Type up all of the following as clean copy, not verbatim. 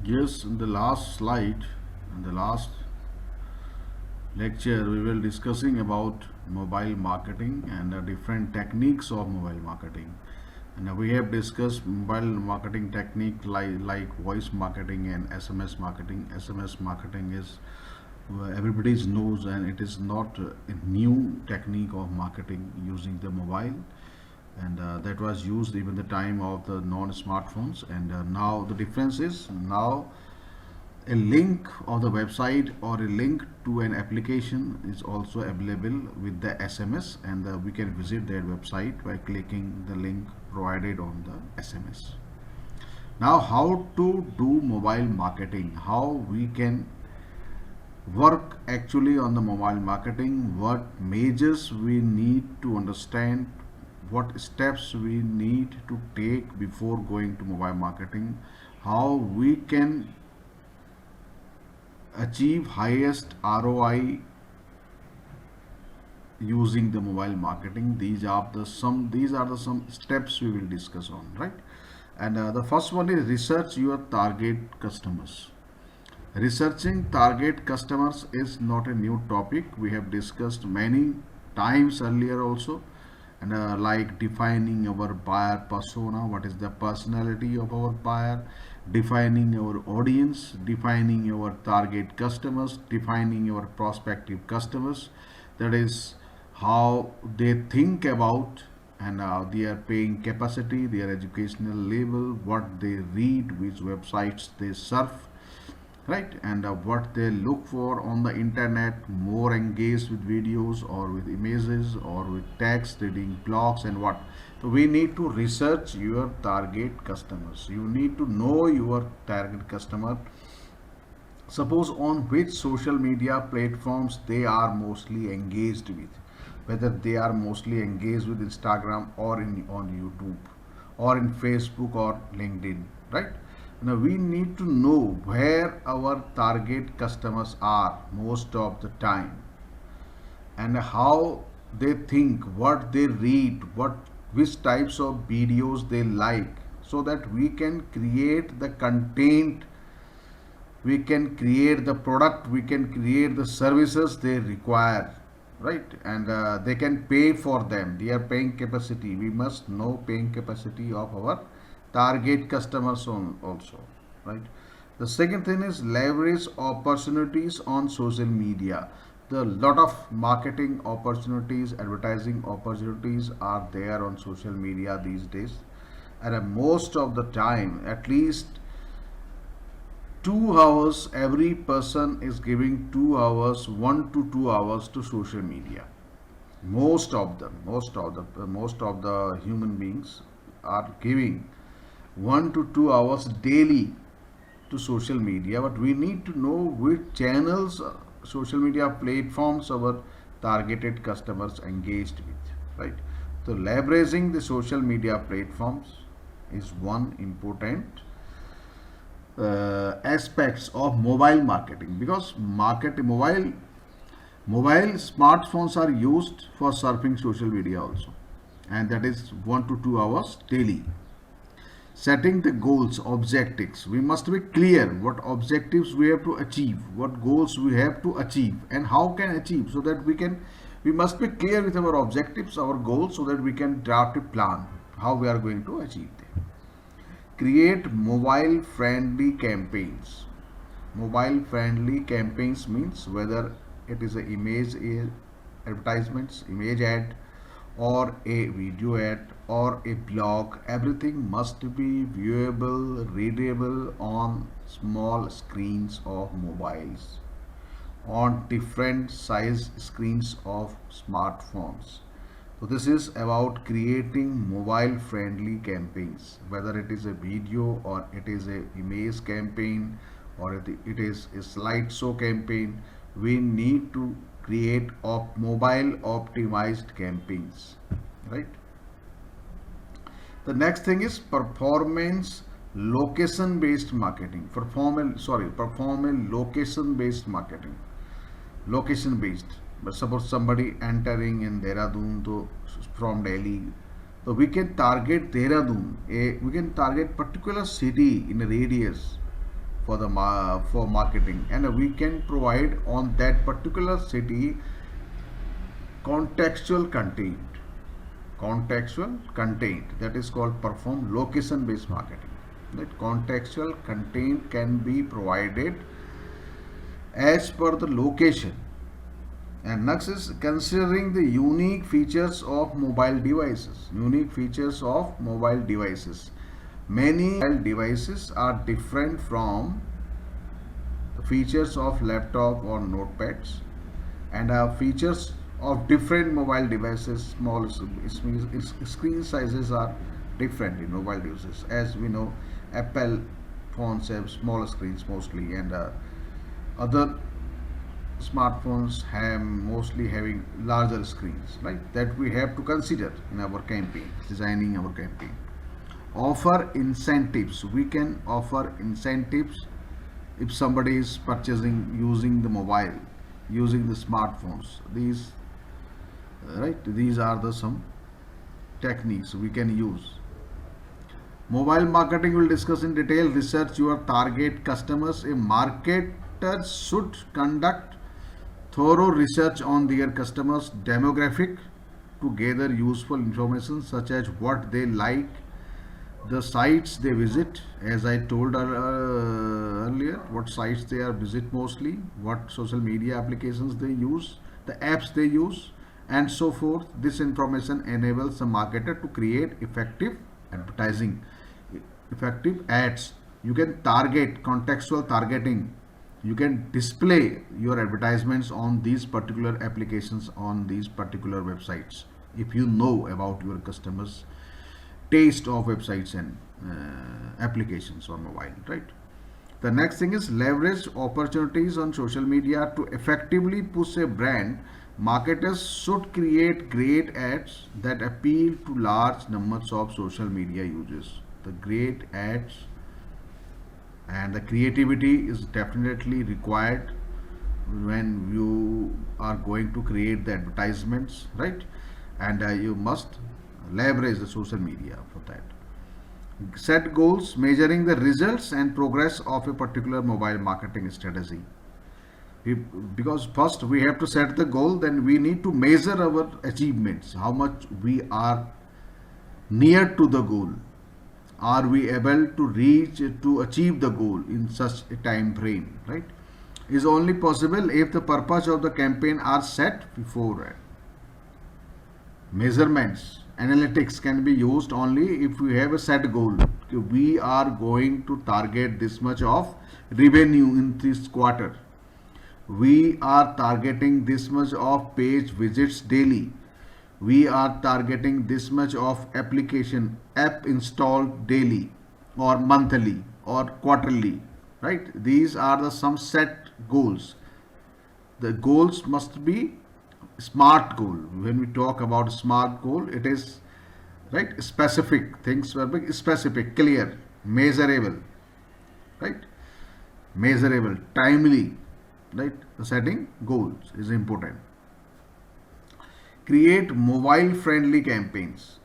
Yes, in the last slide, in the last lecture, we will discussing about mobile marketing and the different techniques of mobile marketing. And we have discussed mobile marketing technique like voice marketing and SMS marketing. SMS marketing is everybody knows, and it is not a new technique of marketing using the mobile, and that was used even the time of the non-smartphones. And now the difference is now a link of the website or a link to an application is also available with the SMS, and we can visit their website by clicking the link provided on the SMS. Now, how to do mobile marketing, how we can work actually on the mobile marketing, what measures we need to understand, what steps we need to take before going to mobile marketing, how we can achieve highest ROI using the mobile marketing. These are the some steps we will discuss on, right? And the first one is research your target customers. Researching target customers is not a new topic. We have discussed many times earlier also. And like defining our buyer persona, what is the personality of our buyer, defining our audience, defining our target customers, defining our prospective customers. That is how they think about and their paying capacity, their educational level, what they read, which websites they surf, right? And what they look for on the internet, more engaged with videos or with images or with text, reading blogs, and what. So we need to research your target customers. You need to know your target customer. Suppose on which social media platforms they are mostly engaged with, whether they are mostly engaged with Instagram or on YouTube or in Facebook or LinkedIn, right? Now we need to know where our target customers are most of the time, and how they think, what they read, what which types of videos they like, so that we can create the content, we can create the product, we can create the services they require, right? And they can pay for them, their paying capacity. We must know paying capacity of our target customers also, right? The second thing is leverage opportunities on social media. The lot of marketing opportunities, advertising opportunities are there on social media these days, and most of the time, at least 2 hours, every person is giving 2 hours, 1 to 2 hours to social media. Most of the human beings are giving 1 to 2 hours daily to social media. But we need to know which channels, social media platforms our targeted customers engaged with, right? So leveraging the social media platforms is one important aspects of mobile marketing, because mobile smartphones are used for surfing social media also, and that is 1 to 2 hours daily. Setting the goals, objectives, we must be clear what objectives we have to achieve, what goals we have to achieve, and how can achieve, so that we must be clear with our objectives, our goals, so that we can draft a plan how we are going to achieve them. Create mobile friendly campaigns. Mobile friendly campaigns means whether it is a image advertisements, image ad, or a video ad or a blog, everything must be viewable, readable on small screens of mobiles, on different size screens of smartphones. So this is about creating mobile friendly campaigns, whether it is a video or it is a image campaign or it is a slideshow campaign. We need to create mobile optimized campaigns, right? The next thing is performance location based marketing. Perform a location based marketing. Location based. But suppose somebody entering in Dehradun to from Delhi, so we can target Dehradun. We can target particular city in a radius for the for marketing, and we can provide on that particular city contextual content. Contextual content, that is called perform location based marketing. That contextual content can be provided as per the location. And next is considering the unique features of mobile devices. Unique features of mobile devices. Many mobile devices are different from the features of laptop or notepads, and features of different mobile devices. Small screen sizes are different in mobile devices. As we know, Apple phones have smaller screens mostly, and other smartphones have mostly having larger screens, right? That we have to consider in our campaign, designing our campaign. Offer incentives. We can offer incentives if somebody is purchasing using the mobile, using the smartphones. These right, these are the some techniques we can use. Mobile marketing will discuss in detail. Research your target customers. A marketer should conduct thorough research on their customers' demographic to gather useful information such as what they like, the sites they visit, as I told earlier, what sites they are visit mostly, what social media applications they use, the apps they use, and so forth. This information enables the marketer to create effective advertising, effective ads. You can target, contextual targeting. You can display your advertisements on these particular applications, on these particular websites, if you know about your customers taste of websites and applications on mobile, right? The next thing is leverage opportunities on social media to effectively push a brand. Marketers should create great ads that appeal to large numbers of social media users. The great ads and the creativity is definitely required when you are going to create the advertisements, right? And you must leverage the social media for that. Set goals, measuring the results and progress of a particular mobile marketing strategy. Because first we have to set the goal, then we need to measure our achievements, how much we are near to the goal. Are we able to reach to achieve the goal in such a time frame, right? Is only possible if the purpose of the campaign are set beforehand. Measurements, analytics can be used only if we have a set goal. We are going to target this much of revenue in this quarter. We are targeting this much of page visits daily. We are targeting this much of application app installed daily or monthly or quarterly, right? These are the some set goals. The goals must be smart goal. When we talk about smart goal, it is right, specific things were big, specific, clear, measurable, right? Measurable, timely, right? The setting goals is important. Create mobile friendly campaigns.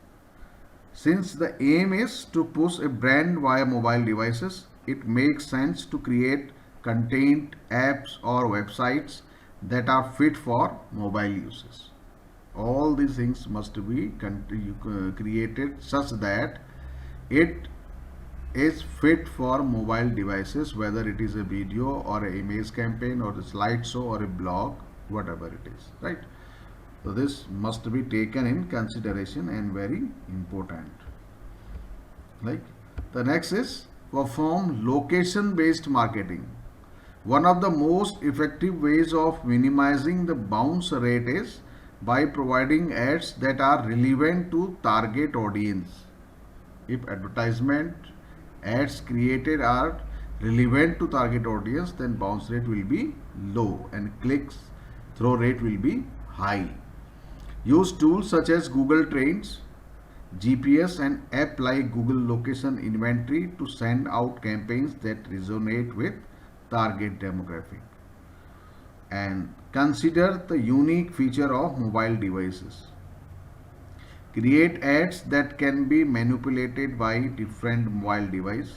Since the aim is to push a brand via mobile devices, it makes sense to create content, apps or websites that are fit for mobile uses. All these things must be created such that it is fit for mobile devices, whether it is a video or an image campaign or a slideshow or a blog, whatever it is, right? So this must be taken in consideration and very important. Like the next is perform location based marketing. One of the most effective ways of minimizing the bounce rate is by providing ads that are relevant to target audience. If advertisement ads created are relevant to target audience, then bounce rate will be low and clicks through rate will be high. Use tools such as Google Trends, GPS and app like Google Location Inventory to send out campaigns that resonate with target demographic. And consider the unique feature of mobile devices. Create ads that can be manipulated by different mobile device.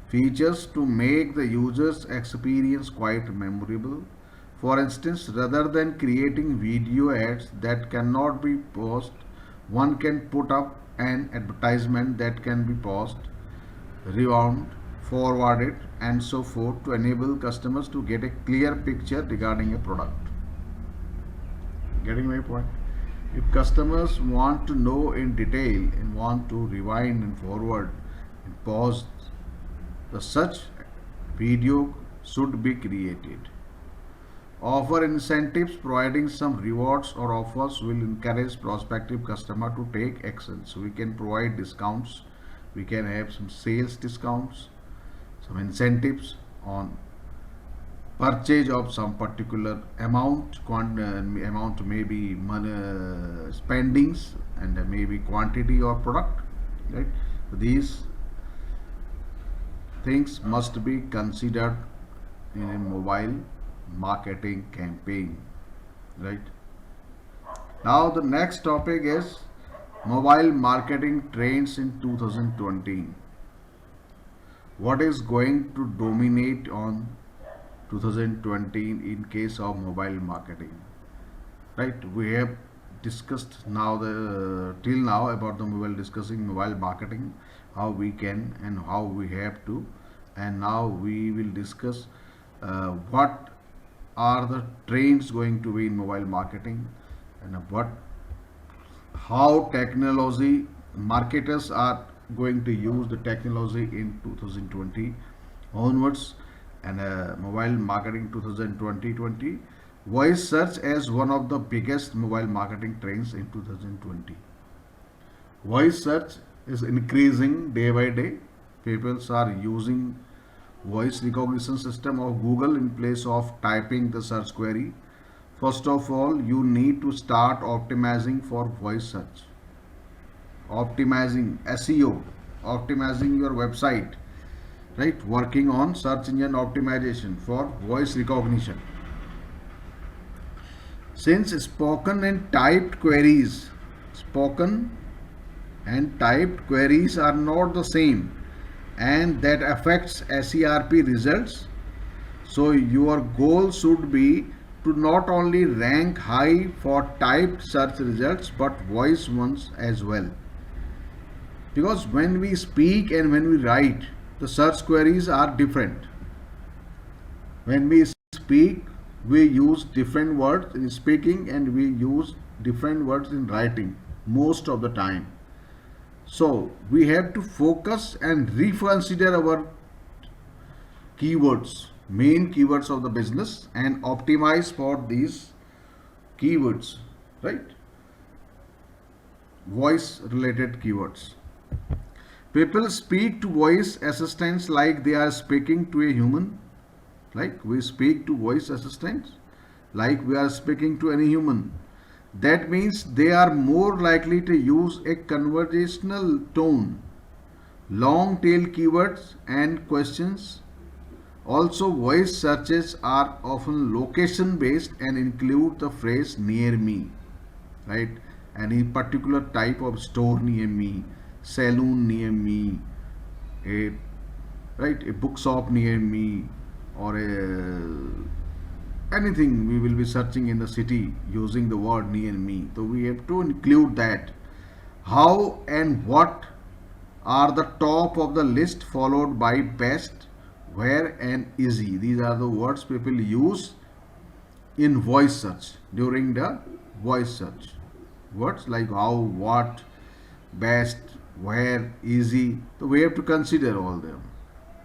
features to make the user's experience quite memorable. For instance, rather than creating video ads that cannot be paused, one can put up an advertisement that can be paused, rewound, forwarded, and so forth to enable customers to get a clear picture regarding a product. Getting my point? If customers want to know in detail and want to rewind and forward and pause, the such video should be created. Offer incentives, providing some rewards or offers will encourage prospective customer to take action. So we can provide discounts, we can have some sales discounts, some incentives on purchase of some particular amount, maybe money, spendings, and maybe quantity or product, right? So these things must be considered in a mobile marketing campaign, right? Now the next topic is mobile marketing trends in 2020. What is going to dominate on 2020 in case of mobile marketing, right? We have discussed now the till now about the mobile, discussing mobile marketing, how we can and how we have to, and now we will discuss what are the trends going to be in mobile marketing, and what how technology marketers are going to use the technology in 2020 onwards, and mobile marketing 2020. Voice search as one of the biggest mobile marketing trends in 2020. Voice search is increasing day by day. People are using voice recognition system of Google in place of typing the search query. First of all, you need to start optimizing for voice search, optimizing SEO, optimizing your website, right? Working on search engine optimization for voice recognition. Since spoken and typed queries are not the same, and that affects SERP results, so your goal should be to not only rank high for typed search results but voice ones as well. Because when we speak and when we write, the search queries are different. When we speak, we use different words in speaking and we use different words in writing most of the time. So we have to focus and reconsider our keywords, main keywords of the business, and optimize for these keywords, right? Voice related keywords. People speak to voice assistants like they are speaking to a human. Like we speak to voice assistants like we are speaking to any human. That means they are more likely to use a conversational tone, long tail keywords and questions. Also, voice searches are often location based and include the phrase near me, right? Any particular type of store near me, saloon near me, a right, a bookshop near me, or anything we will be searching in the city using the word near me. So we have to include that. How and what are the top of the list, followed by best, where, and easy. These are the words people use in voice search, during the voice search. Words like how, what, best, where, easy. So we have to consider all them.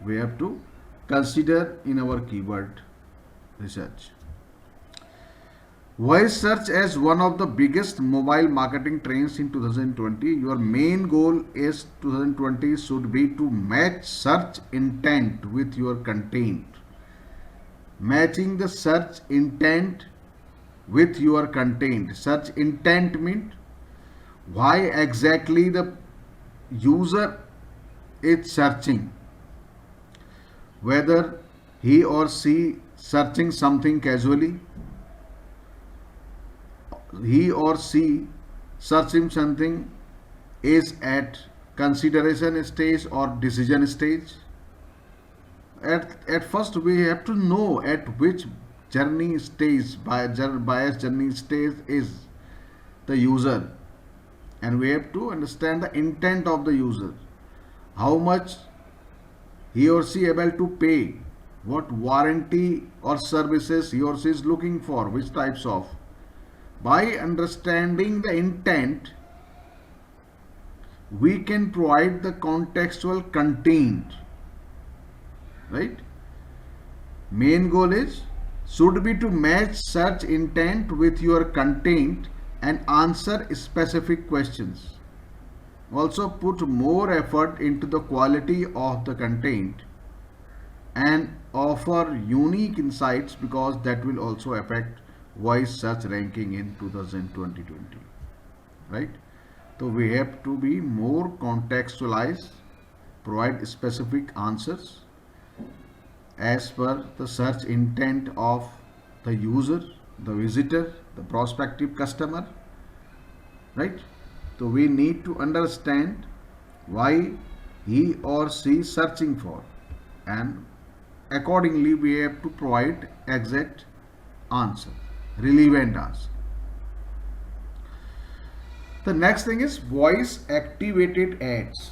We have to consider in our keyword research. Voice search as one of the biggest mobile marketing trends in 2020. Your main goal is 2020 should be to match search intent with your content. Matching the search intent with your content. Search intent means why exactly the user is searching. Whether he or she searching something casually, he or she searching something is at consideration stage or decision stage, at first we have to know at which journey stage bias journey stage is the user, and we have to understand the intent of the user, how much he or she able to pay, what warranty or services he or she is looking for, which types of. By understanding the intent, we can provide the contextual content, right? Main goal is should be to match search intent with your content and answer specific questions. Also put more effort into the quality of the content and offer unique insights, because that will also affect voice search ranking in 2020, right? So we have to be more contextualized, provide specific answers as per the search intent of the user, the visitor, the prospective customer, right? So we need to understand why he or she is searching for, and accordingly we have to provide exact answer, relevant answer. The next thing is voice activated ads.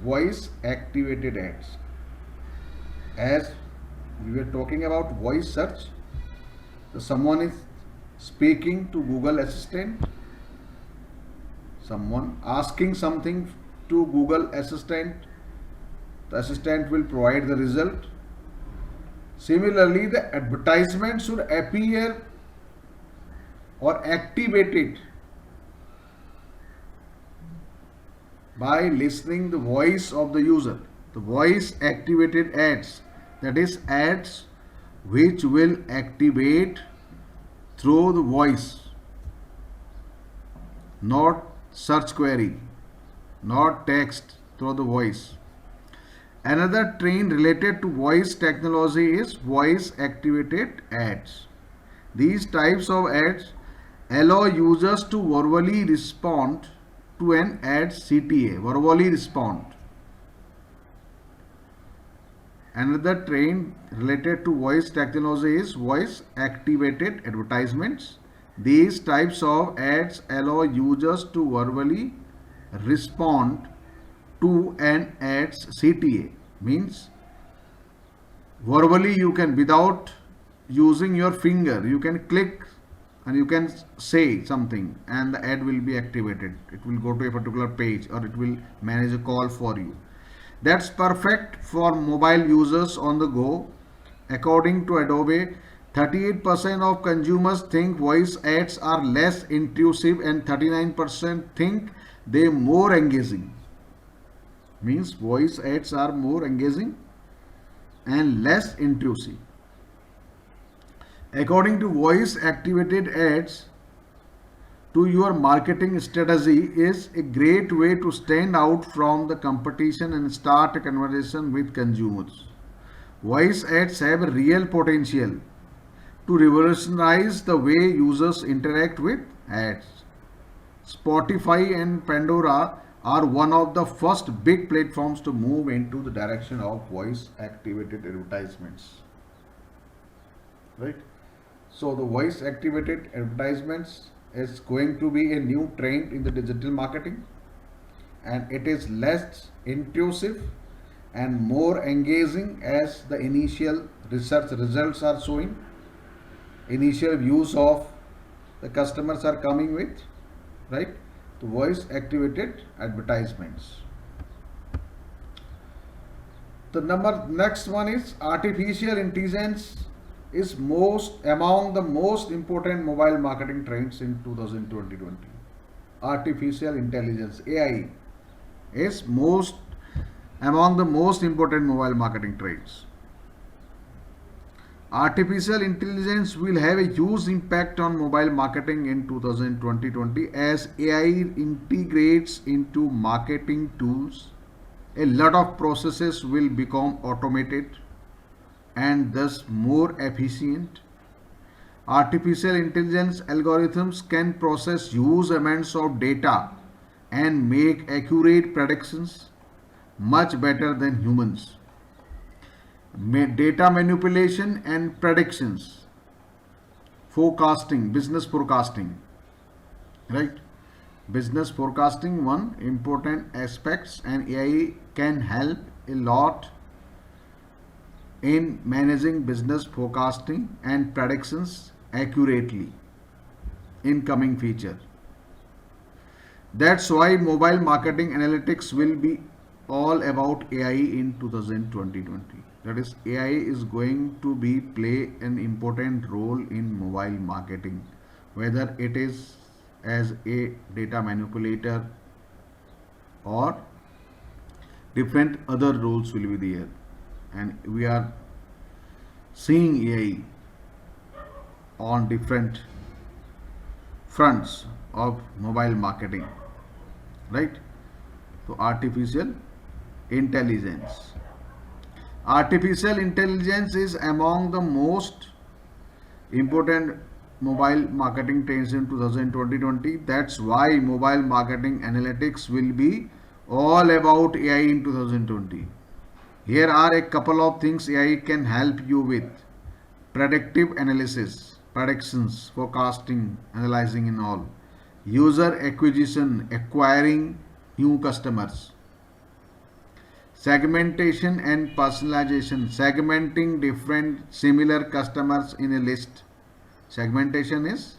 Voice activated ads. As we were talking about voice search, so someone is speaking to Google Assistant, someone asking something to Google Assistant, the assistant will provide the result. Similarly, the advertisement should appear or activated by listening the voice of the user. The voice activated ads, that is ads which will activate through the voice, not search query, not text, through the voice. Another trend related to voice technology is voice activated ads. These types of ads allow users to verbally respond to an ad CTA, verbally respond. Another trend related to voice technology is voice activated advertisements. These types of ads allow users to verbally respond to an ad's CTA. Means verbally you can, without using your finger, you can click and you can say something and the ad will be activated. It will go to a particular page or it will manage a call for you. That's perfect for mobile users on the go. According to Adobe, 38% of consumers think voice ads are less intrusive and 39% think they more engaging. Means voice ads are more engaging and less intrusive. According to voice activated ads, to your marketing strategy is a great way to stand out from the competition and start a conversation with consumers. Voice ads have a real potential to revolutionize the way users interact with ads. Spotify and Pandora are one of the first big platforms to move into the direction of voice activated advertisements. Right? So the voice activated advertisements is going to be a new trend in the digital marketing, and it is less intrusive and more engaging as the initial research results are showing. Initial views of the customers are coming with, right? The voice activated advertisements. The next one is artificial intelligence is among the most important mobile marketing trends in 2020. Artificial intelligence, AI, is among the most important mobile marketing trends. Artificial intelligence will have a huge impact on mobile marketing in 2020 as AI integrates into marketing tools. A lot of processes will become automated and thus more efficient. Artificial intelligence algorithms can process huge amounts of data and make accurate predictions much better than humans. data manipulation and predictions, forecasting, business forecasting, right? Business forecasting, one important aspects, and AI can help a lot in managing business forecasting and predictions accurately in coming future. That's why mobile marketing analytics will be all about AI in 2020. That is, AI is going to be play an important role in mobile marketing, whether it is as a data manipulator or different other roles will be there. And we are seeing AI on different fronts of mobile marketing, right? So intelligence artificial intelligence is among the most important mobile marketing trends in 2020. That's why mobile marketing analytics will be all about AI in 2020. Here are a couple of things AI can help you with: predictive analysis, predictions, forecasting, analyzing in all, user acquisition, acquiring new customers, segmentation and personalization, segmenting different similar customers in a list. Segmentation is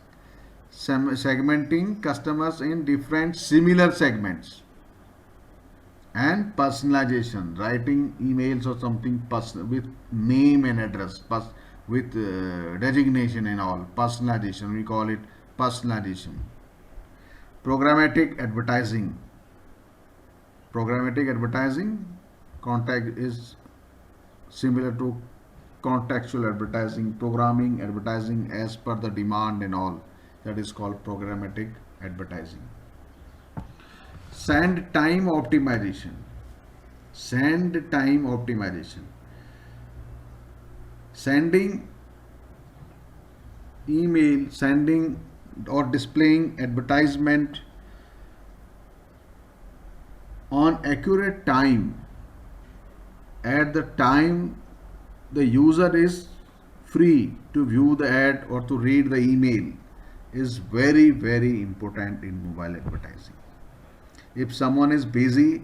segmenting customers in different similar segments. And personalization, writing emails or something personal with name and address, with designation and all. Personalization, we call it personalization. Programmatic advertising. Programmatic advertising contact is similar to contextual advertising, programming advertising as per the demand and all. That is called programmatic advertising. Send time optimization. Send time optimization. Sending email, sending or displaying advertisement on accurate time at the time the user is free to view the ad or to read the email is very, very important in mobile advertising. If someone is busy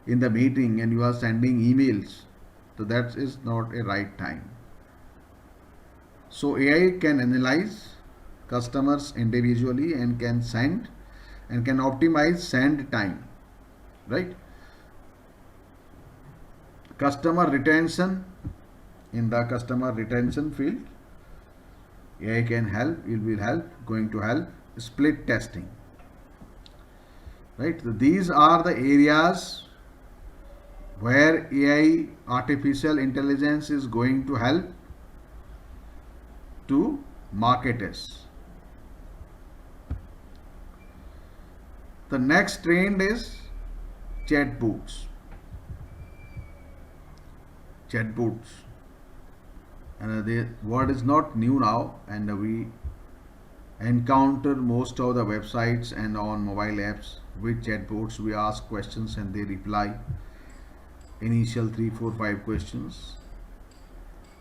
in the meeting and you are sending emails, so that is not a right time. So AI can analyze customers individually and can send and can optimize send time, right? Customer retention, in the customer retention field, AI can help, it will help, going to help. Split testing, right? So these are the areas where AI, artificial intelligence, is going to help to marketers. The next trend is chatbots. Chatbots, and the word is not new now, and we encounter most of the websites and on mobile apps with chatbots. We ask questions and they reply initial 3, 4, 5 questions,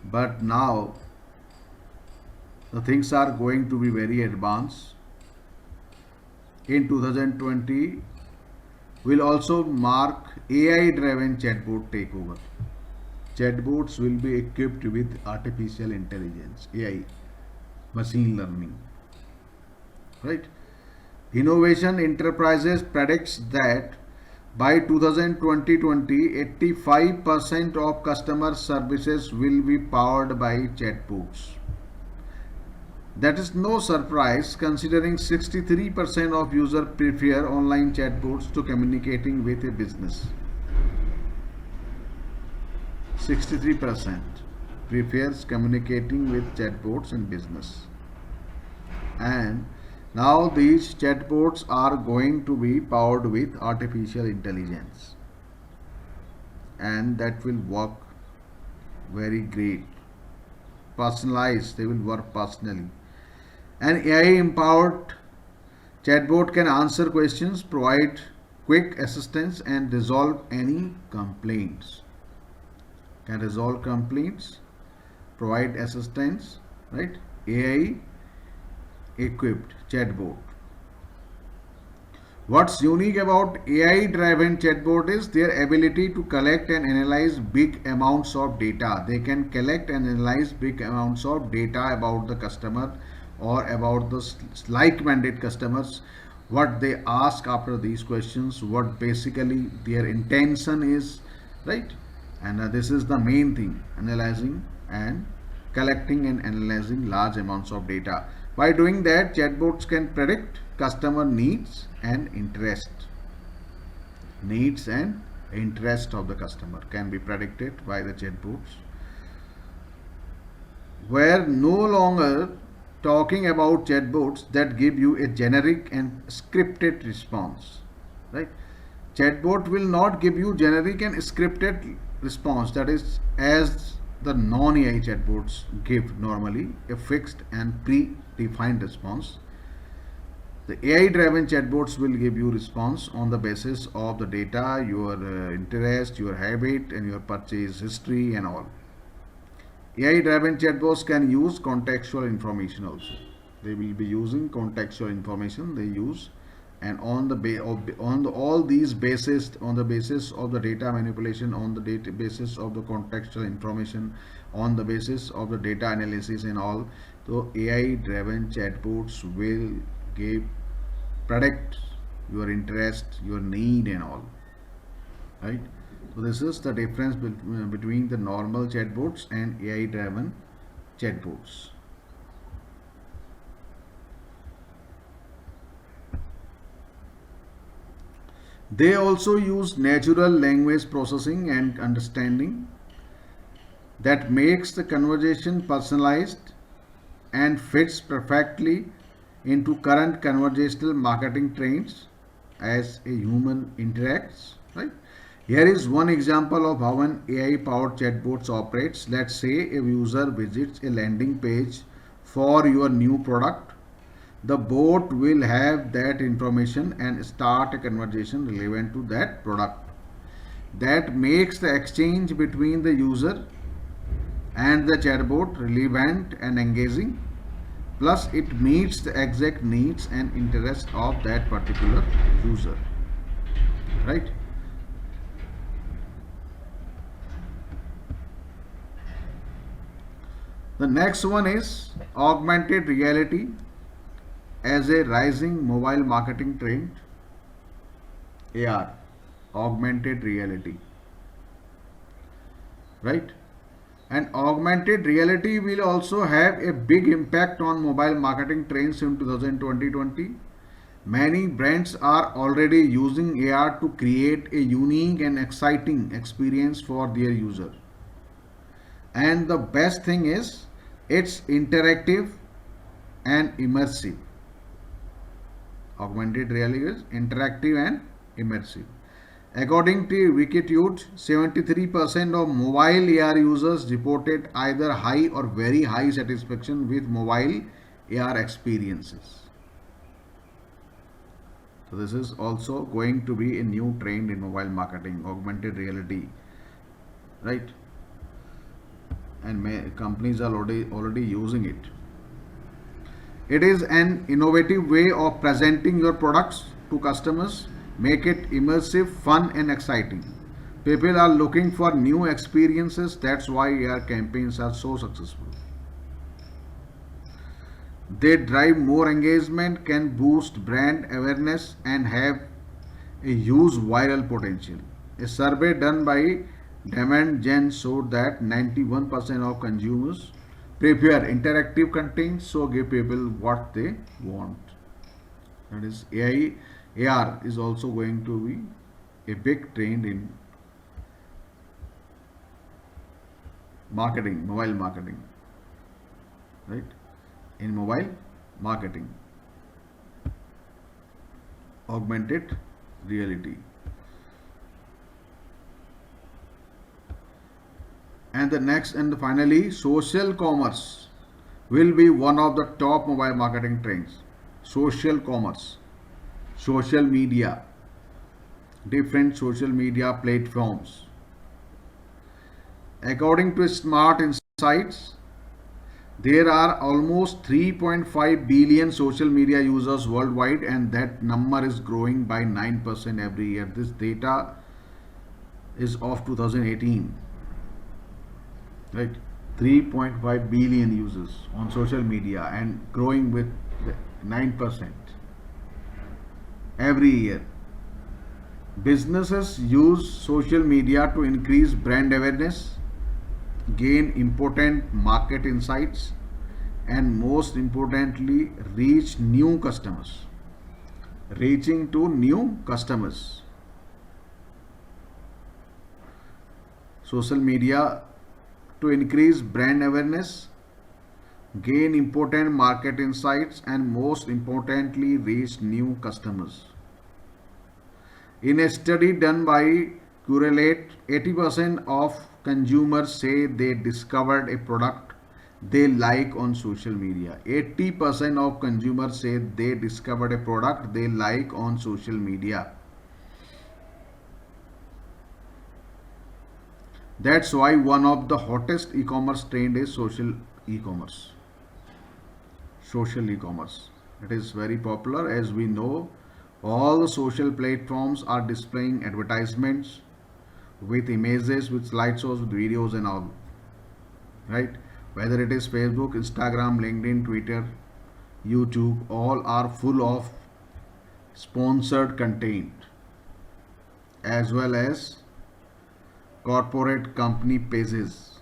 but now the things are going to be very advanced. In 2020 will also mark AI driven chatbot takeover. Chatbots will be equipped with artificial intelligence, AI, machine learning, right? Innovation Enterprises predicts that by 2020, 85% of customer services will be powered by chatbots. That is no surprise considering 63% of users prefer online chatbots to communicating with a business. 63% prefers communicating with chatbots in business. And now these chatbots are going to be powered with artificial intelligence, and that will work very great. Personalized, they will work personally. An AI empowered chatbot can answer questions, provide quick assistance, and resolve any complaints. can resolve complaints, provide assistance, right? AI equipped chatbot. What's unique about AI driven chatbot is their ability to collect and analyze big amounts of data. They can collect and analyze big amounts of data about the customer or about the like-minded customers, what they ask after these questions, what basically their intention is, right? And this is the main thing, analyzing and collecting and analyzing large amounts of data. By doing that, chatbots can predict customer needs and interest of the customer can be predicted by the chatbots. We're no longer talking about chatbots that give you a generic and scripted response, right? Chatbot will not give you generic and scripted response, that is as the non-AI chatbots give normally a fixed and predefined response. The AI driven chatbots will give you response on the basis of the data, your interest, your habit and your purchase history and all. AI driven chatbots can use contextual information also. They will be using contextual information they use, and on the all these basis, on the basis of the data manipulation, on the data basis of the contextual information, on the basis of the data analysis and all, so AI driven chatbots will give predict your interest, your need and all, right? So this is the difference between the normal chatbots and AI driven chatbots. They also use natural language processing and understanding that makes the conversation personalized and fits perfectly into current conversational marketing trends as a human interacts, right? Here is one example of how an AI powered chatbot operates. Let's say a user visits a landing page for your new product. The bot will have that information and start a conversation relevant to that product. That makes the exchange between the user and the chatbot relevant and engaging. Plus, it meets the exact needs and interest of that particular user, right? The next one is augmented reality as a rising mobile marketing trend. AR, augmented reality, right? And augmented reality will also have a big impact on mobile marketing trends in 2020. Many brands are already using AR to create a unique and exciting experience for their user. And the best thing is it's interactive and immersive. Augmented reality is interactive and immersive. According to Wikitude, 73% of mobile AR users reported either high or very high satisfaction with mobile AR experiences. So this is also going to be a new trend in mobile marketing, augmented reality, right? And companies are already using it. It is an innovative way of presenting your products to customers, make it immersive, fun and exciting. People are looking for new experiences, that's why AR campaigns are so successful. They drive more engagement, can boost brand awareness and have a huge viral potential. A survey done by Demand Gen showed that 91% of consumers prefer interactive content, so give people what they want. That is AR is also going to be a big trend in marketing, mobile marketing, right? In mobile marketing, augmented reality. And the next and finally, social commerce will be one of the top mobile marketing trends. Social commerce, social media, different social media platforms. According to Smart Insights, there are almost 3.5 billion social media users worldwide, and that number is growing by 9% every year. This data is of 2018, right? 3.5 billion users on social media and growing with 9% every year. Businesses use social media to increase brand awareness, gain important market insights, and most importantly, reach new customers. Reaching to new customers. Social media to increase brand awareness, gain important market insights, and most importantly, reach new customers. In a study done by Correlate, 80% of consumers say they discovered a product they like on social media. 80% of consumers say they discovered a product they like on social media. That's why one of the hottest e-commerce trend is social e-commerce. Social e-commerce. It is very popular. As we know, all the social platforms are displaying advertisements with images, with slideshows, with videos and all. Right? Whether it is Facebook, Instagram, LinkedIn, Twitter, YouTube, all are full of sponsored content as well as corporate company pages.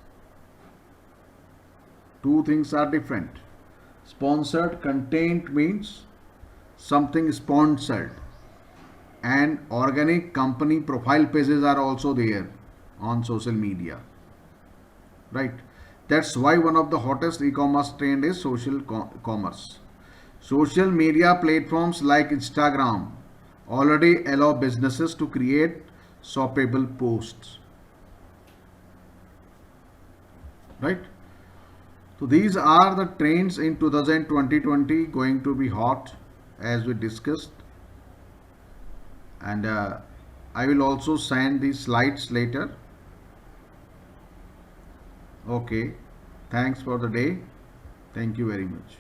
Two things are different. Sponsored content means something sponsored, and organic company profile pages are also there on social media, right? That's why one of the hottest e-commerce trend is social commerce. Social media platforms like Instagram already allow businesses to create shoppable posts, right? So these are the trends in 2020 going to be hot as we discussed, and I will also send these slides later. Okay, thanks for the day. Thank you very much.